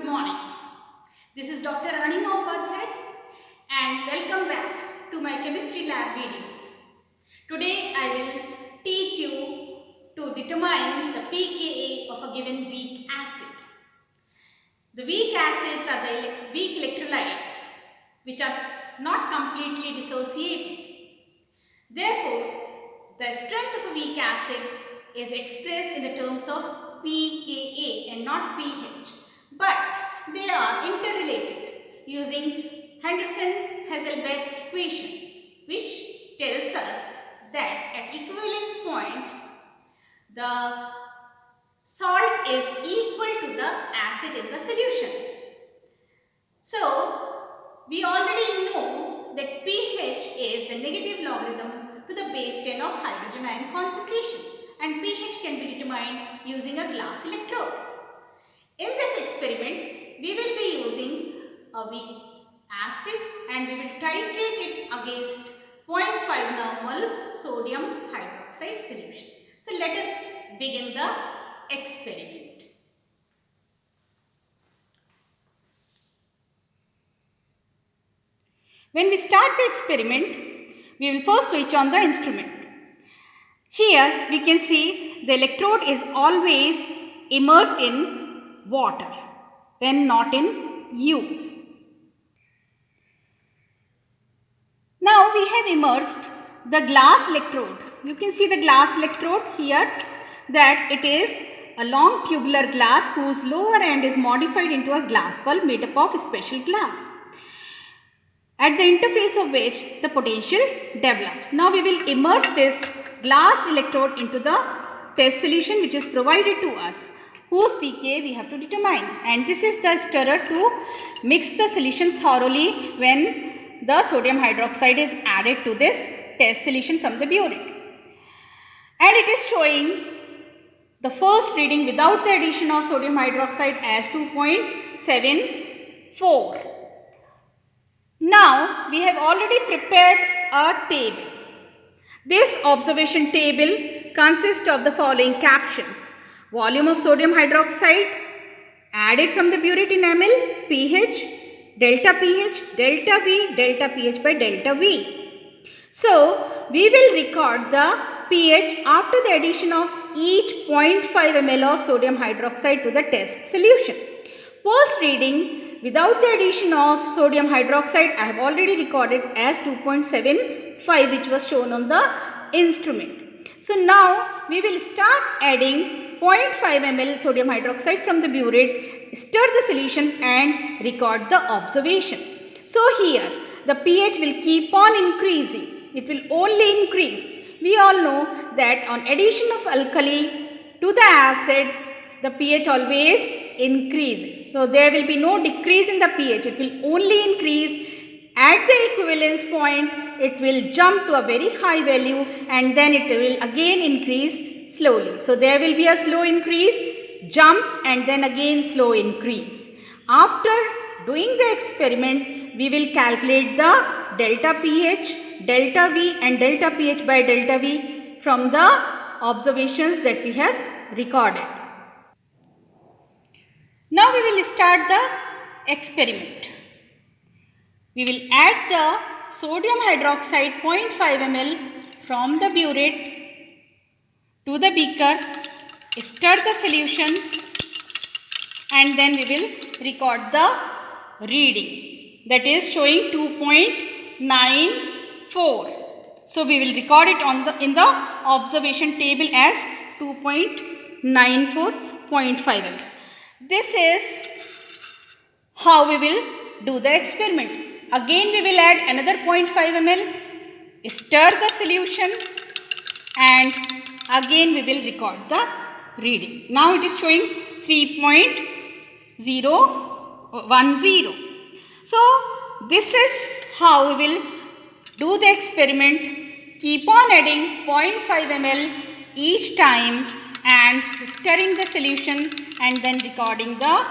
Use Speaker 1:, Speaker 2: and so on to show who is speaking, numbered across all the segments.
Speaker 1: Good morning. This is Dr. Anima Upadhyay and welcome back to my chemistry lab videos. Today I will teach you to determine the pKa of a given weak acid. The weak acids are the weak electrolytes which are not completely dissociated. Therefore, the strength of a weak acid is expressed in the terms of pKa and not pH. But they are interrelated using Henderson-Hasselbalch equation, which tells us that at equivalence point the salt is equal to the acid in the solution. So we already know that pH is the negative logarithm to the base 10 of hydrogen ion concentration, and pH can be determined using a glass electrode. In this experiment, we will be using a weak acid and we will titrate it against 0.5 normal sodium hydroxide solution. So let us begin the experiment. When we start the experiment, we will first switch on the instrument. Here we can see the electrode is always immersed in water when not in use. Now we have immersed the glass electrode. You can see the glass electrode here, that it is a long tubular glass whose lower end is modified into a glass bulb made up of special glass, at the interface of which the potential develops. Now we will immerse this glass electrode into the test solution which is provided to us, whose pKa we have to determine, and this is the stirrer to mix the solution thoroughly when the sodium hydroxide is added to this test solution from the burette. And it is showing the first reading without the addition of sodium hydroxide as 2.74. Now we have already prepared a table. This observation table consists of the following captions: volume of sodium hydroxide added from the burette in ml, pH, delta pH, delta V, delta pH by delta V. So we will record the pH after the addition of each 0.5 ml of sodium hydroxide to the test solution. First reading without the addition of sodium hydroxide I have already recorded as 2.75, which was shown on the instrument. So now we will start adding 0.5 ml sodium hydroxide from the burette, stir the solution and record the observation. So here the pH will keep on increasing. It will only increase. We all know that on addition of alkali to the acid, the pH always increases. So there will be no decrease in the pH. It will only increase. At the equivalence point, it will jump to a very high value and then it will again increase slowly. So there will be a slow increase, jump and then again slow increase. After doing the experiment, we will calculate the delta pH, delta V and delta pH by delta V from the observations that we have recorded. Now we will start the experiment. We will add the sodium hydroxide 0.5 ml from the burette to the beaker, stir the solution and then we will record the reading, that is showing 2.94. So we will record it in the observation table as 2.94.5 ml. This is how we will do the experiment. Again we will add another 0.5 ml, stir the solution and again we will record the reading. Now it is showing 3.010. So this is how we will do the experiment. Keep on adding 0.5 ml each time and stirring the solution and then recording the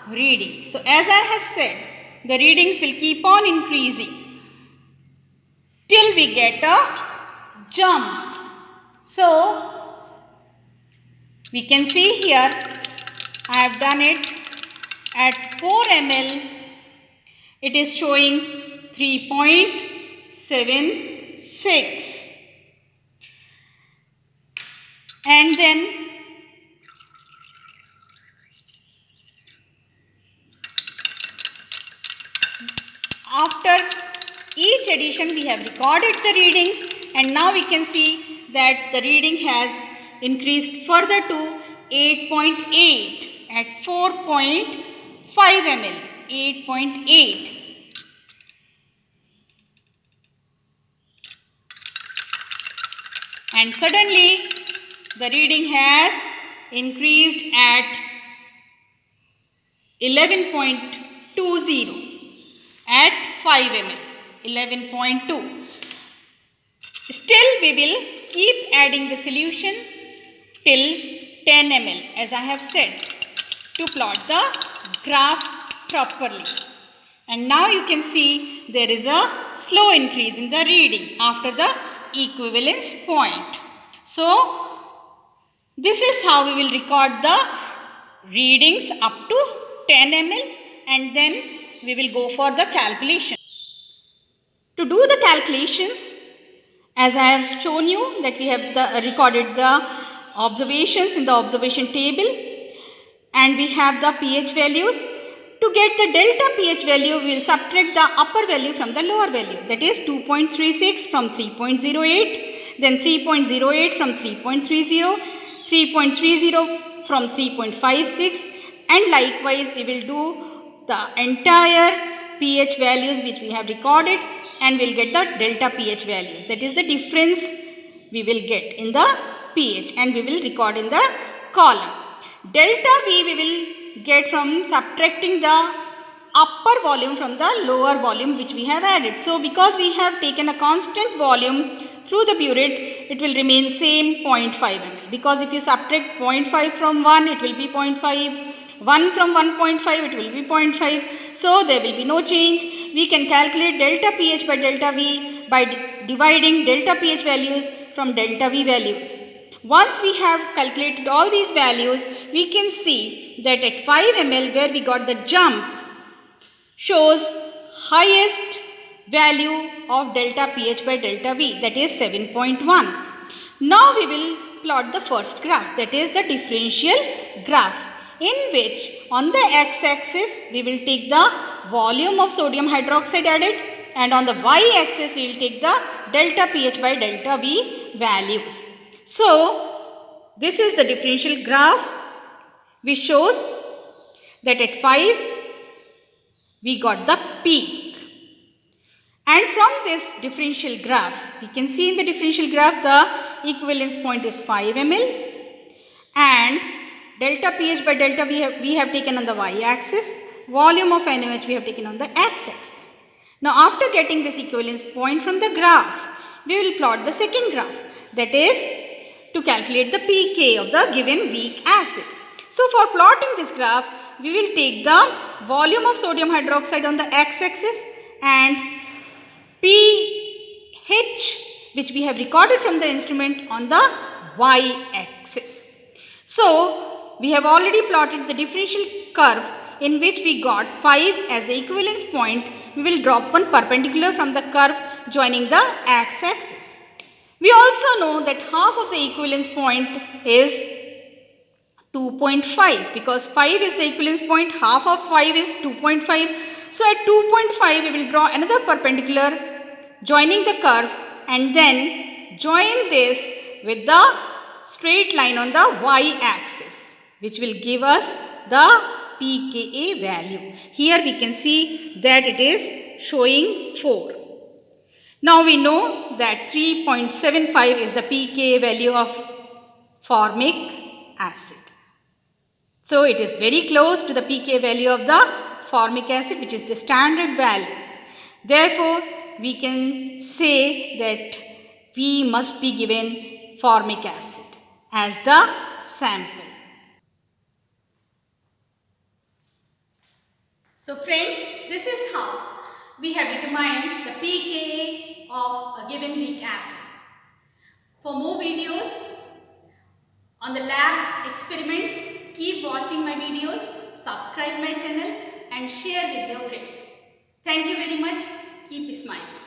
Speaker 1: reading. So as I have said, the readings will keep on increasing till we get a jump. So we can see here I have done it At 4 ml, it is showing 3.76. And then after each addition we have recorded the readings, and now we can see that the reading has increased further to 8.8 at 4.5 ml, 8.8. And suddenly the reading has increased at 11.20 at 5 ml, 11.2. Still we will keep adding the solution till 10 ml, as I have said, to plot the graph properly. And now you can see there is a slow increase in the reading after the equivalence point. So this is how we will record the readings up to 10 ml, and then we will go for the calculation. To do the calculations, as I have shown you that we have recorded the observations in the observation table, and we have the pH values. To get the delta pH value, we will subtract the upper value from the lower value, that is 2.36 from 3.08, then 3.08 from 3.30, 3.30 from 3.56, and likewise we will do the entire pH values which we have recorded, and we will get the delta pH values, that is the difference we will get in the pH, and we will record in the column. Delta V we will get from subtracting the upper volume from the lower volume which we have added. So because we have taken a constant volume through the burette, it will remain same 0.5 ml. Because if you subtract 0.5 from 1, it will be 0.5. 1 from 1.5, it will be 0.5. So there will be no change. We can calculate delta pH by delta V by dividing delta pH values from delta V values. Once we have calculated all these values, we can see that at 5 ml where we got the jump shows highest value of delta pH by delta V, that is 7.1. Now we will plot the first graph, that is the differential graph, in which on the x-axis we will take the volume of sodium hydroxide added, and on the y-axis we will take the delta pH by delta V values. So this is the differential graph which shows that at 5 we got the peak. And from this differential graph, we can see in the differential graph the equivalence point is 5 ml, and delta pH by delta we have taken on the y-axis, volume of NaOH we have taken on the x-axis. Now after getting this equivalence point from the graph, we will plot the second graph, that is to calculate the pK of the given weak acid. So for plotting this graph, we will take the volume of sodium hydroxide on the x-axis and pH which we have recorded from the instrument on the y-axis. So we have already plotted the differential curve in which we got 5 as the equivalence point. We will drop one perpendicular from the curve joining the x-axis. We also know that half of the equivalence point is 2.5, because 5 is the equivalence point, half of 5 is 2.5. So at 2.5 we will draw another perpendicular joining the curve, and then join this with the straight line on the y-axis, which will give us the pKa value. Here we can see that it is showing 4. Now we know that 3.75 is the pKa value of formic acid. So it is very close to the pKa value of the formic acid, which is the standard value. Therefore, we can say that we must be given formic acid as the sample. So friends, this is how we have determined the pKa of a given weak acid. For more videos on the lab experiments, keep watching my videos. subscribe my channel and share with your friends. Thank you very much. Keep smiling.